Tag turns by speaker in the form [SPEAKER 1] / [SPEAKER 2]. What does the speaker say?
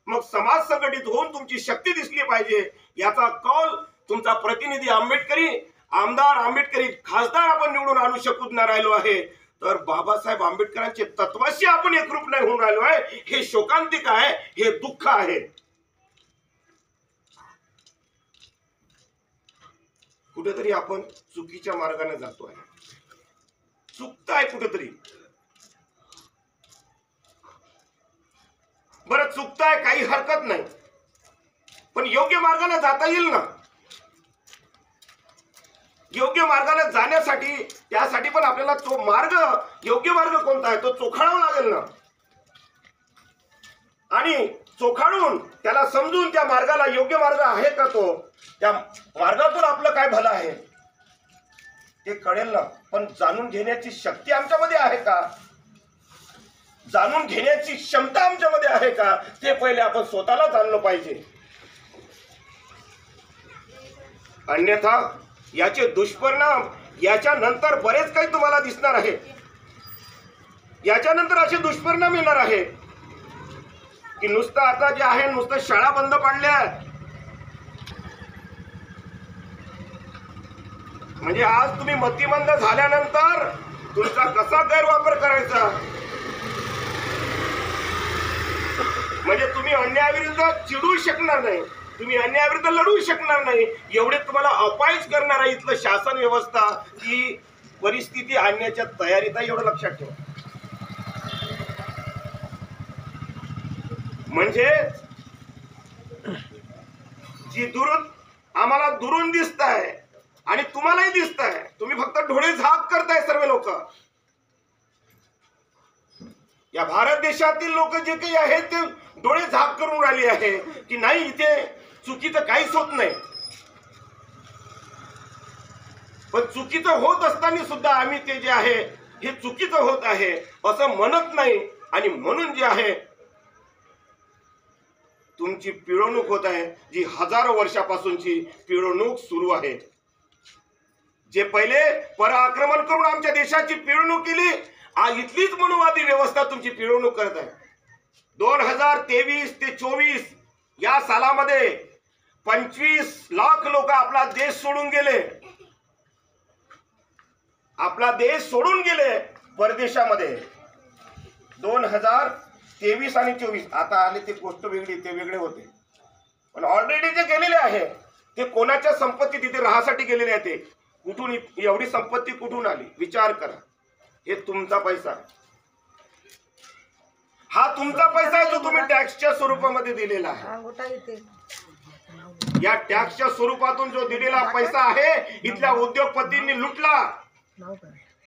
[SPEAKER 1] मग समाज संघटित होऊन तुमची शक्ती दिसली पाहिजे। याचा कौल तुमचा प्रतिनिधी आंबेडकरी आमदार आंबेडकरी खासदार आपण निवडून आणू शकत नाही राहिलो आहे, तर बाबासाहेब आंबेडकरांचे तत्वाशी आपण एकरूप नाही होऊन राहिलो आहे। हे शोकांतिक आहे, हे दुःख आहे। कुठेतरी आपण चुकीच्या मार्गाने जातोय, चुकताय कुठेतरी। बरं चुकताय काही हरकत नाही, पण योग्य मार्गाने जाता येईल ना। योग्य मार्गाने जाण्यासाठी त्यासाठी पण आपल्याला तो मार्ग योग्य मार्ग कोणता आहे तो चोखाळावा लागेल ना। आणि चोखाळून त्याला समजून त्या मार्गाला योग्य मार्ग आहे का, तो त्या मार्गातून आपलं काय भलं आहे ते कळेल ना। पण जाणून घेण्याची शक्ती आमच्यामध्ये आहे का, जाणून घेण्याची क्षमता आमच्यामध्ये आहे का, ते पहिले आपण स्वतःला जाणलं पाहिजे। अन्यथा याचे दुष्परिणाम याच्या नंतर बरेच काही तुम्हाला दिसणार आहे। याच्या नंतर असे दुष्परिणाम येणार आहे की नुसतं आता जे आहे नुसतं शाळा बंद पाडल्या, म्हणजे आज तुम्ही मतिमंद झाल्यानंतर तुमचा कसा गैरवापर करायचा, म्हणजे तुम्ही अन्यायाविरुद्ध चिडू शकणार नाही, तुम्ही अन्यायाविरुद्ध लढू शकणार नाही, एवढे तुम्हाला अपायच करणार आहे इथलं शासन व्यवस्था, ही परिस्थिती आणण्याच्या तयारीत आहे, एवढं लक्षात ठेवा। म्हणजे जी दुरून आम्हाला दुरून दिसत आहे आणि तुम्हालाही दिसत आहे, तुम्ही फक्त डोळे झाक करताय सर्व लोक। या भारत देशातील लोक जे काही आहेत ते डोळे झाक करून राहिले आहे की नाही इथे चुकीचं काहीच होत नाही। पण चुकीचं होत असताना सुद्धा आम्ही ते जे आहे हे चुकीचं होत आहे असं म्हणत नाही, आणि म्हणून जे आहे तुमची पिळवणूक होत आहे, जी हजारो वर्षापासूनची पिळवणूक सुरू आहे। जे पहिले पराक्रमण करून आमच्या देशाची पिळवणूक केली, आज इथलीच मनुवादी व्यवस्था तुमची पिळवणूक करत आहे। 2023 ते 24 या सालामध्ये 25 लाख लोक आपला देश सोडून गेले, आपला देश सोडून गेले परदेशामध्ये। 2023 आणि 24 आता आले ते गोष्ट वेगळी, ते वेगळे होते, पण ऑलरेडी जे गेलेले आहे ते कोणाच्या संपत्ती तिथे राहासाठी गेलेले आहे, ते कुठून एवढी संपत्ती कुठून आली विचार करा। हे तुमचा पैसा, हा तुमचा पैसा आहे जो तुम्ही टॅक्सच्या स्वरूपामध्ये दिलेला आहे। या टॅक्सच्या स्वरूपातून जो दिलेला पैसा आहे इथल्या उद्योगपतींनी लुटला।